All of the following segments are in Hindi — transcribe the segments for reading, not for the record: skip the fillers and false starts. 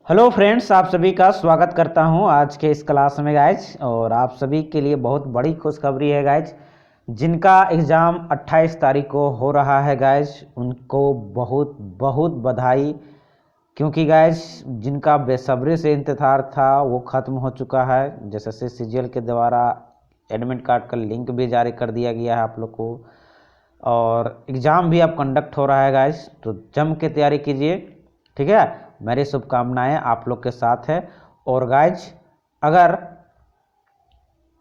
हेलो फ्रेंड्स, आप सभी का स्वागत करता हूं आज के इस क्लास में गाइज। और आप सभी के लिए बहुत बड़ी खुशखबरी है गाइज। जिनका एग्ज़ाम 28 तारीख को हो रहा है गाइज, उनको बहुत बहुत बधाई। क्योंकि गाइज जिनका बेसब्री से इंतज़ार था वो ख़त्म हो चुका है। जैसे सीजीएल के द्वारा एडमिट कार्ड का लिंक भी जारी कर दिया गया है आप लोग को, और एग्ज़ाम भी अब कंडक्ट हो रहा है गाइज। तो जम के तैयारी कीजिए, ठीक है। मेरी शुभकामनाएं आप लोग के साथ है। और गाइज अगर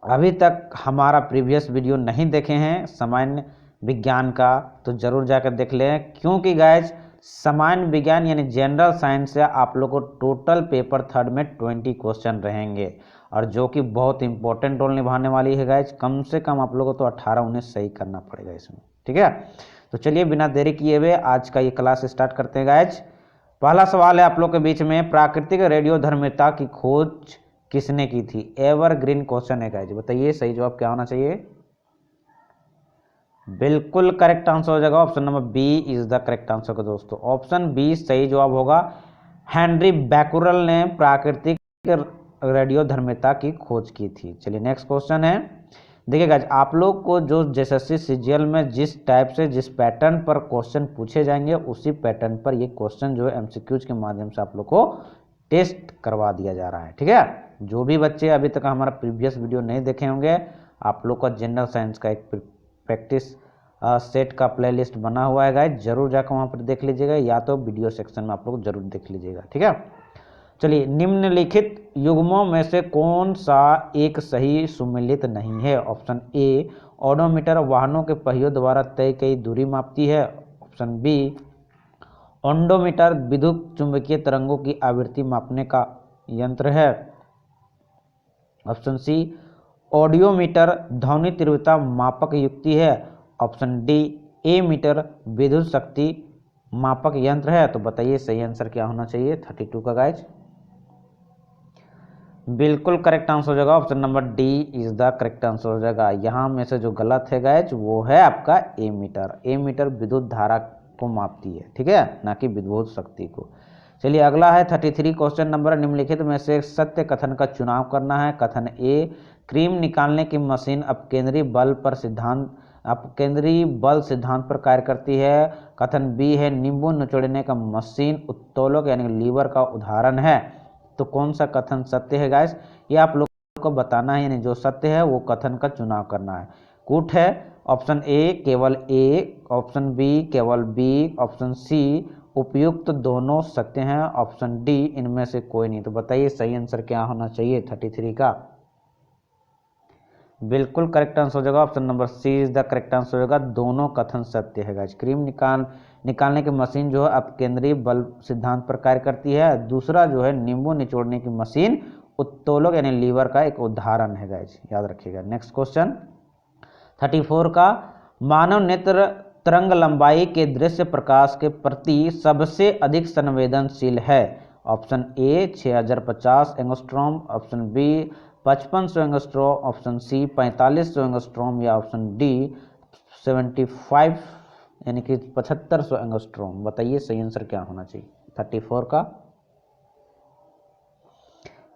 अभी तक हमारा प्रीवियस वीडियो नहीं देखे हैं सामान्य विज्ञान का, तो ज़रूर जाकर देख लें। क्योंकि गाइज सामान्य विज्ञान यानी जनरल साइंस से आप लोग को टोटल पेपर थर्ड में 20 क्वेश्चन रहेंगे, और जो कि बहुत इंपॉर्टेंट रोल निभाने वाली है गाइज। कम से कम आप लोगों को तो 18-19 सही करना पड़ेगा इसमें, ठीक है। तो चलिए बिना देरी किए हुए आज का ये क्लास स्टार्ट करते हैं गाइज। पहला सवाल है आप लोग के बीच में, प्राकृतिक रेडियोधर्मिता की खोज किसने की थी? एवरग्रीन क्वेश्चन है गाइज, बताइए सही जवाब क्या होना चाहिए। बिल्कुल करेक्ट आंसर हो जाएगा, option number B is the correct answer का दोस्तों। ऑप्शन बी सही जवाब होगा। हेनरी बैकुरल ने प्राकृतिक रेडियोधर्मिता की खोज की थी। चलिए नेक्स्ट क्वेश्चन है। देखिए गाइज, आप लोग को जो एसएससी सीजीएल में जिस टाइप से जिस पैटर्न पर क्वेश्चन पूछे जाएंगे, उसी पैटर्न पर ये क्वेश्चन जो है एमसीक्यूज के माध्यम से आप लोग को टेस्ट करवा दिया जा रहा है, ठीक है। जो भी बच्चे अभी तक हमारा प्रीवियस वीडियो नहीं देखे होंगे, आप लोग का जनरल साइंस का एक प्रैक्टिस सेट का प्लेलिस्ट बना हुआ है गाइज, जरूर जाकर वहाँ पर देख लीजिएगा, या तो वीडियो सेक्शन में आप लोग जरूर देख लीजिएगा, ठीक है। चलिए, निम्नलिखित युग्मों में से कौन सा एक सही सुमेलित नहीं है? ऑप्शन ए, ओडोमीटर वाहनों के पहियों द्वारा तय की दूरी मापती है। ऑप्शन बी, ओडोमीटर विद्युत चुंबकीय तरंगों की आवृत्ति मापने का यंत्र है। ऑप्शन सी, ऑडियोमीटर ध्वनि तीव्रता मापक युक्ति है। ऑप्शन डी, ए मीटर विद्युत शक्ति मापक यंत्र है। तो बताइए सही आंसर क्या होना चाहिए 32 का गाइज। बिल्कुल करेक्ट आंसर हो जाएगा, option number D is the correct answer हो जाएगा। यहाँ में से जो गलत है गाइज वो है आपका ए मीटर। ए मीटर विद्युत धारा को मापती है, ठीक है, ना कि विद्युत शक्ति को। चलिए अगला है 33 क्वेश्चन नंबर, निम्नलिखित में से सत्य कथन का चुनाव करना है। कथन ए, क्रीम निकालने की मशीन अपकेंद्री बल सिद्धांत पर कार्य करती है। कथन बी है, नींबू निचोड़ने का मशीन उत्तोलक यानी लीवर का उदाहरण है। तो कौन सा कथन सत्य है गाइस, ये आप लोग को बताना है, यानी जो सत्य है वो कथन का चुनाव करना है। कूट है ऑप्शन ए केवल ए, ऑप्शन बी केवल बी, ऑप्शन सी उपयुक्त दोनों सत्य हैं, ऑप्शन डी इनमें से कोई नहीं। तो बताइए सही आंसर क्या होना चाहिए 33 का। बिल्कुल करेक्ट आंसर हो जाएगा, option number C is the correct answer होगा। दोनों कथन सत्य है गाइस। क्रीम निकालने की मशीन जो है अपकेंद्रीय बल सिद्धांत पर कार्य करती है। दूसरा जो है नींबू निचोड़ने की मशीन उत्तोलक यानी लीवर का एक उदाहरण है गाइस, याद रखिएगा। नेक्स्ट क्वेश्चन 34 का, मानव नेत्र तरंग लंबाई के दृश्य प्रकाश के प्रति सबसे अधिक संवेदनशील है। Option A 6050 angstrom, option B 5500 angstrom, option C 4500 angstrom, या ऑप्शन डी 75 यानी कि 7500 एंगस्ट्रॉम। बताइए सही आंसर क्या होना चाहिए 34 का।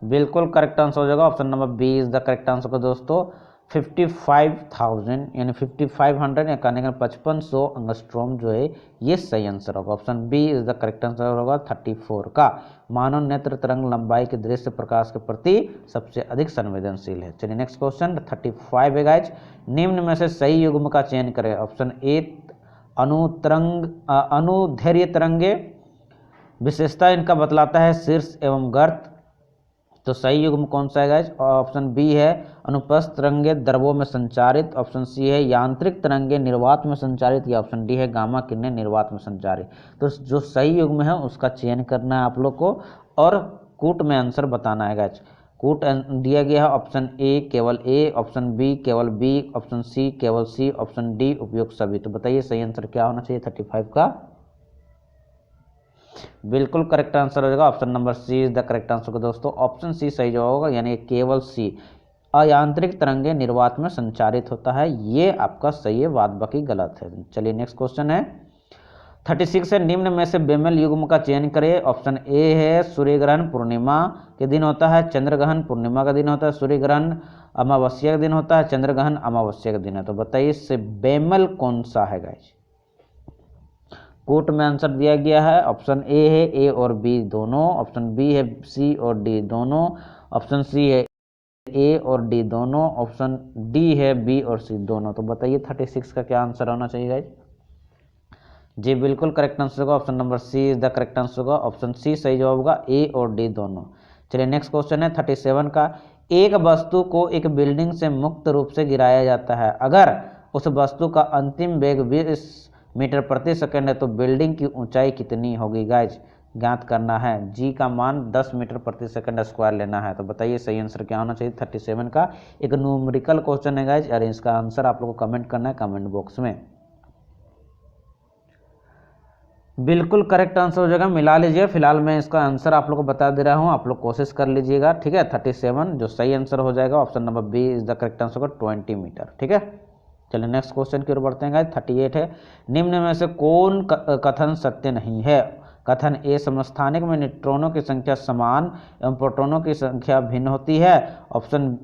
बिल्कुल करेक्ट आंसर हो जाएगा, option number B is the correct answer का दोस्तों। 55,000 यानी 5500 या कहने का 5500 एंगस्ट्रॉम जो है ये सही आंसर होगा। Option B is the correct answer होगा 34 का। मानव नेत्र तरंग लंबाई के दृश्य प्रकाश के प्रति सबसे अधिक संवेदनशील है। चलिए नेक्स्ट क्वेश्चन 35 है गाइज, निम्न में से सही युग्म का चयन करें। ऑप्शन ए, अनुदैर्घ्य तरंगे, विशेषता इनका बतलाता है शीर्ष एवं गर्त। तो सही युग्म कौन सा है गाइज? ऑप्शन बी है अनुप्रस्थ तरंगे द्रवों में संचारित, ऑप्शन सी है यांत्रिक तरंगे निर्वात में संचारित, या ऑप्शन डी है गामा किरणें निर्वात में संचारित। तो जो सही युग्म है उसका चयन करना है आप लोग को, और कूट में आंसर बताना है गाइज। कूट दिया गया है ऑप्शन ए केवल ए, ऑप्शन बी केवल बी, ऑप्शन सी केवल सी, ऑप्शन डी उपयुक्त सभी। तो बताइए सही आंसर क्या होना चाहिए 35 का। बिल्कुल करेक्ट आंसर हो जाएगा, option number C is the correct answer का दोस्तों। ऑप्शन सी सही जवाब होगा, यानी केवल सी, अयांत्रिक तरंगे निर्वात में संचारित होता है, ये आपका सही है, बाद बाकी गलत है। चलिए नेक्स्ट क्वेश्चन है 36 है, निम्न में से बेमेल युग्म का चयन करें। ऑप्शन ए है सूर्य ग्रहण पूर्णिमा के दिन होता है, चंद्र ग्रहण पूर्णिमा का दिन होता है, सूर्य ग्रहण अमावस्या का दिन होता है, चंद्र ग्रहण अमावस्या का दिन है। तो बताइए इससे बेमेल कौन सा है गाइस। कोट में आंसर दिया गया है। ऑप्शन ए है ए और बी दोनों, ऑप्शन बी है सी और डी दोनों, ऑप्शन सी है ए और डी दोनों, ऑप्शन डी है बी और सी दोनों। तो बताइए 36 का क्या आंसर होना चाहिए गाइस। जी बिल्कुल करेक्ट आंसर होगा option number C is the correct answer होगा, ऑप्शन सी सही जवाब होगा, ए और डी दोनों। चलिए नेक्स्ट क्वेश्चन है 37 का। एक वस्तु को एक बिल्डिंग से मुक्त रूप से गिराया जाता है, अगर उस वस्तु का अंतिम वेग 20 मीटर प्रति सेकंड है तो बिल्डिंग की ऊंचाई कितनी होगी गाइज, ज्ञात करना है। जी का मान 10 मीटर प्रति सेकंड स्क्वायर लेना है। तो बताइए सही आंसर क्या होना चाहिए 37 का। एक न्यूमेरिकल क्वेश्चन है गाइज और इसका आंसर आप लोग को कमेंट करना है कमेंट बॉक्स में। बिल्कुल करेक्ट आंसर हो जाएगा, मिला लीजिए। फिलहाल मैं इसका आंसर आप लोग को बता दे रहा हूँ, आप लोग कोशिश कर लीजिएगा, ठीक है। 37 जो सही आंसर हो जाएगा option number B is the correct answer होगा 20 मीटर, ठीक है। चलिए नेक्स्ट क्वेश्चन की ओर बढ़ते हैं गाइस। 38 है, निम्न में से कौन कथन सत्य नहीं है। कथन ए समस्थानिक में न्यूट्रॉनों की संख्या समान एवं प्रोटॉनों की संख्या भिन्न होती है। ऑप्शन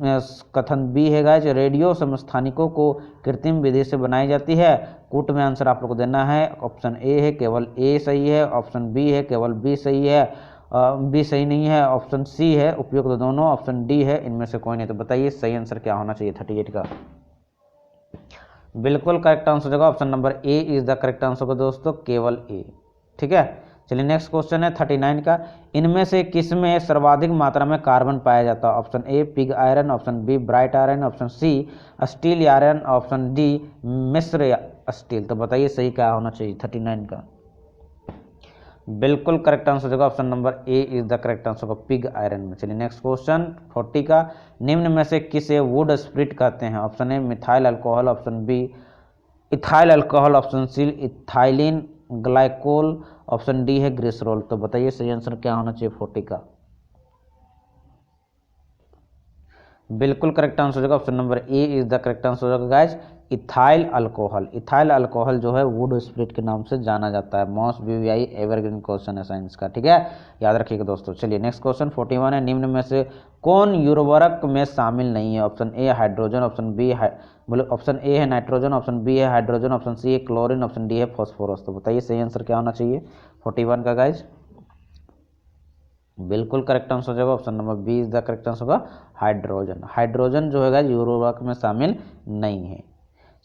कथन बी है गाइस रेडियो समस्थानिकों को कृत्रिम विधि से बनाई जाती है। कूट में आंसर आप लोग को देना है। ऑप्शन ए है केवल ए सही है, ऑप्शन बी है केवल बी सही है, बी सही नहीं है, ऑप्शन सी है उपयुक्त दोनों, ऑप्शन डी है इनमें से कोई नहीं। तो बताइए सही आंसर क्या होना चाहिए 38 का। बिल्कुल करेक्ट आंसर होगा option number A is the correct answer होगा दोस्तों, केवल ए, ठीक है। चलिए नेक्स्ट क्वेश्चन है 39 का। इनमें से किस में सर्वाधिक मात्रा में कार्बन पाया जाता है। Option A pig iron, option B bright iron, option C steel iron, option D मिश्र स्टील। तो बताइए सही क्या होना चाहिए 39 का। बिल्कुल करेक्ट आंसर होगा option number A is the correct answer होगा पिग आयरन में। चलिए नेक्स्ट क्वेश्चन 40 का। निम्न में से किसे वुड स्प्रिट कहते हैं। Option A methyl alcohol, option B ethyl alcohol, option C ethylene glycol, option D है ग्लिसरॉल। तो बताइए सही आंसर क्या होना चाहिए 40 का। बिल्कुल करेक्ट आंसर होगा option number A is the correct answer होगा guys ethyl alcohol. Ethyl alcohol जो है वुड स्प्रिट के नाम से जाना जाता है। मोस्ट बीवीआई एवरग्रीन क्वेश्चन है साइंस का, ठीक है, याद रखिएगा दोस्तों। चलिए नेक्स्ट क्वेश्चन 41 है। निम्न में से कौन उर्वरक में शामिल नहीं है। Option A hydrogen, option B option A है नाइट्रोजन, ऑप्शन बी है हाइड्रोजन, ऑप्शन सी है क्लोरीन, ऑप्शन डी है फॉस्फोरस। तो बताइए सही आंसर क्या होना चाहिए 41 का गाइज। बिल्कुल करेक्ट आंसर हो जाएगा option number B is the correct answer होगा हाइड्रोजन। हाइड्रोजन जो है गाइज उर्वरक में शामिल नहीं है।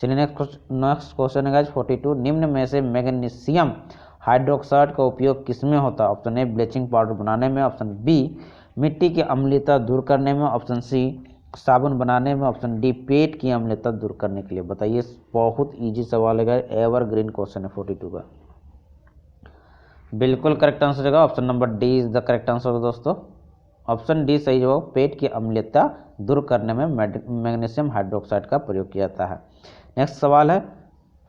चलिए नेक्स्ट क्वेश्चन है गाइज 42। निम्न में से मैग्नीशियम हाइड्रोक्साइड का उपयोग किसमें होता है। ऑप्शन ए ब्लीचिंग पाउडर बनाने में, ऑप्शन बी मिट्टी की अम्लता दूर करने में, ऑप्शन सी साबुन बनाने में, ऑप्शन डी पेट की अम्लता दूर करने के लिए। बताइए बहुत इजी सवाल है, एवरग्रीन क्वेश्चन है 42 का। बिल्कुल करेक्ट आंसर होगा option number D is the correct answer होगा दोस्तों। ऑप्शन डी सही जवाब, पेट की अम्लता दूर करने में मैग्नीशियम हाइड्रोक्साइड का प्रयोग किया जाता है। नेक्स्ट सवाल है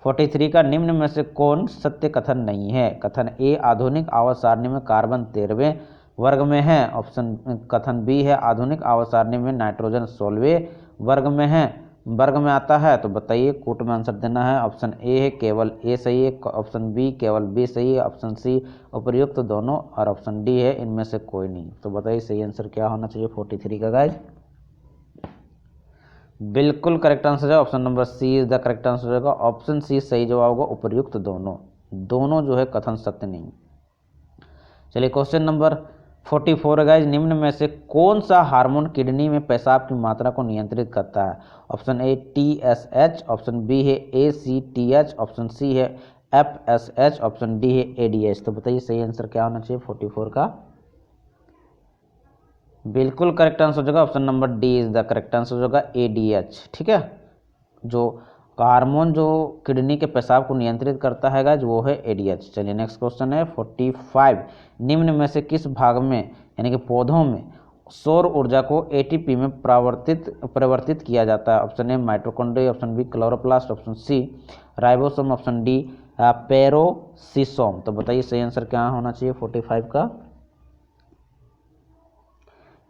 43 का। निम्न में से कौन सत्य कथन नहीं है। कथन ए आधुनिक आवर्त सारणी में कार्बन 13वें वर्ग में है, ऑप्शन कथन बी है आधुनिक आवर्त सारणी में नाइट्रोजन 16वें वर्ग में आता है। तो बताइए कोट में आंसर देना है। ऑप्शन ए है केवल ए सही है, ऑप्शन बी केवल बी सही है, ऑप्शन सी उपर्युक्त दोनों और ऑप्शन डी है इनमें से कोई नहीं। तो बताइए सही आंसर क्या होना चाहिए 43 का गाइज। बिल्कुल करेक्ट आंसर है option number C is the correct answer होगा, ऑप्शन सी सही जवाब होगा उपर्युक्त दोनों जो है कथन सत्य नहीं। चलिए क्वेश्चन नंबर 44 है गाइज। निम्न में से कौन सा हार्मोन किडनी में पेशाब की मात्रा को नियंत्रित करता है। Option A TSH, option B है ACTH, ऑप्शन सी है FSH, ऑप्शन डी है ADH। तो बताइए सही आंसर क्या होना चाहिए 44 का। बिल्कुल करेक्ट आंसर होगा option number D is the correct answer होगा ADH, ठीक है। जो हार्मोन जो किडनी के पेशाब को नियंत्रित करता है गाइज वो है ADH। चलिए नेक्स्ट क्वेश्चन है 45। निम्न में से किस भाग में यानी कि पौधों में सौर ऊर्जा को ATP में परिवर्तित किया जाता है। Option A mitochondria, option B chloroplast, option C ribosome, option D peroxisome. तो बताइए सही आंसर क्या होना चाहिए 45 का।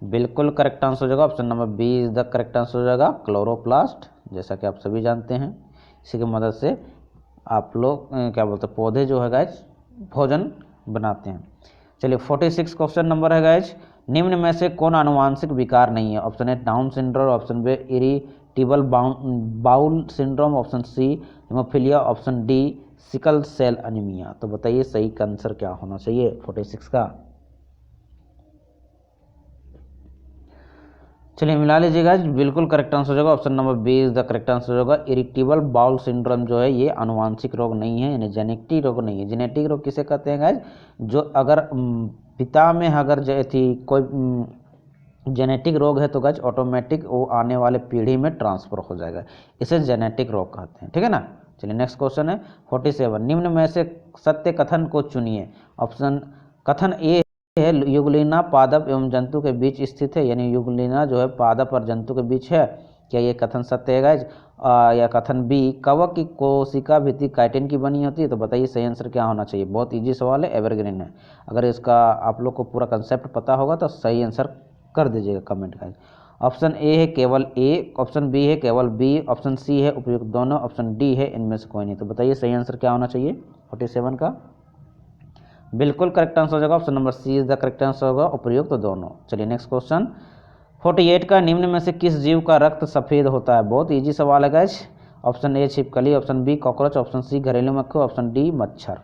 बिल्कुल करेक्ट आंसर हो जाएगा option number B is the correct answer हो जाएगा क्लोरोप्लास्ट। जैसा कि आप सभी जानते हैं इसी की मदद से आप लोग क्या बोलते हैं पौधे जो है गाइस भोजन बनाते हैं। चलिए 46 क्वेश्चन नंबर है गाइज, निम्न में से कौन आनुवांशिक विकार नहीं है? Option A Down syndrome, option B irritable bowel syndrome, option C haemophilia, option D sickle cell anaemia. तो बताइए सही आंसर क्या होना चाहिए 46 का? चलिए मिला लीजिएगा, बिल्कुल करेक्ट आंसर हो जाएगा option number B is the correct answer होगा। इरिटेबल बाउल सिंड्रोम जो है ये आनुवांशिक रोग नहीं है, यानी जेनेटिक रोग नहीं है। जेनेटिक रोग किसे कहते हैं गाइज? जो अगर पिता में अगर जो थी कोई जेनेटिक रोग है तो गाइज ऑटोमेटिक वो आने वाले पीढ़ी में ट्रांसफर हो जाएगा, इसे जेनेटिक रोग कहते हैं, ठीक है ना। चलिए नेक्स्ट क्वेश्चन है 47, निम्न में से सत्य कथन को चुनिए। ऑप्शन कथन ए है युगलिना पादप एवं जंतु के बीच स्थित है, यानी युगलिना जो है पादप और जंतु के बीच है, क्या ये कथन सत्य है गाइज? या कथन बी कवक की कोशिका भित्ति काइटिन की बनी होती है। तो बताइए सही आंसर क्या होना चाहिए? बहुत इजी सवाल है, एवरग्रीन है। अगर इसका आप लोग को पूरा कंसेप्ट पता होगा तो सही आंसर कर दीजिएगा कमेंट गाइज। ऑप्शन ए है केवल ए, ऑप्शन बी है केवल बी, ऑप्शन सी है उपयुक्त दोनों, ऑप्शन डी है इनमें से कोई नहीं। तो बताइए सही आंसर क्या होना चाहिए 47 का? बिल्कुल करेक्ट आंसर हो जाएगा option number C is the correct answer होगा, उपयुक्त तो दोनों। चलिए नेक्स्ट क्वेश्चन 48 का निम्न में से किस जीव का रक्त सफेद होता है? बहुत इजी सवाल है गाइस। ऑप्शन ए छिपकली, option B cockroach, option C घरेलू मक्खी, ऑप्शन डी मच्छर।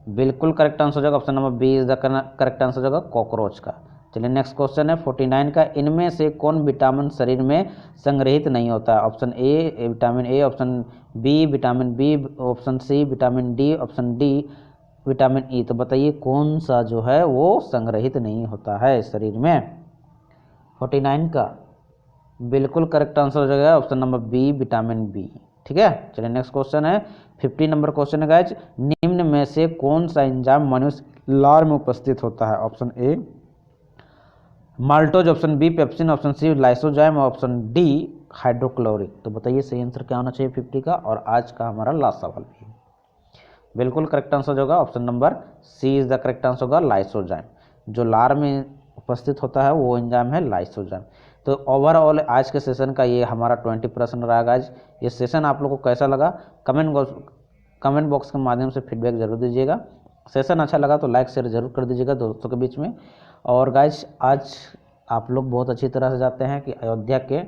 बिल्कुल करेक्ट आंसर हो जाएगा option number B is the correct answer हो जाएगा कॉकरोच का। चलिए नेक्स्ट क्वेश्चन है 49 का, इनमें से कौन विटामिन शरीर में संग्रहित नहीं होता है? Option A vitamin A, option B vitamin B, option C vitamin D, option D vitamin E. तो बताइए कौन सा जो है वो संग्रहित नहीं होता है शरीर में 49 का? बिल्कुल करेक्ट आंसर हो जाएगा option number B vitamin B, ठीक है। चलिए नेक्स्ट क्वेश्चन है 50 नंबर क्वेश्चन है गाइज, निम्न में से कौन सा एंजाइम मनुष्य लार में उपस्थित होता है? Option A maltose, option B pepsin, option C lysozyme, option D hydrochloric. तो बताइए सही आंसर क्या होना चाहिए 50 का? और आज का हमारा लास्ट सवाल भी है। बिल्कुल करेक्ट आंसर होगा option number C is the correct answer होगा लाइसोजाइम। जो लार में उपस्थित होता है वो एंजाइम है लाइसोजाइम। तो ओवरऑल आज के सेशन का ये हमारा 20% रहा गाइज। ये सेशन आप लोग को कैसा लगा कमेंट बॉक्स के माध्यम से फीडबैक जरूर दीजिएगा। सेशन अच्छा लगा तो लाइक शेयर जरूर कर दीजिएगा दोस्तों के बीच में। और गाइज आज आप लोग बहुत अच्छी तरह से जानते हैं कि अयोध्या के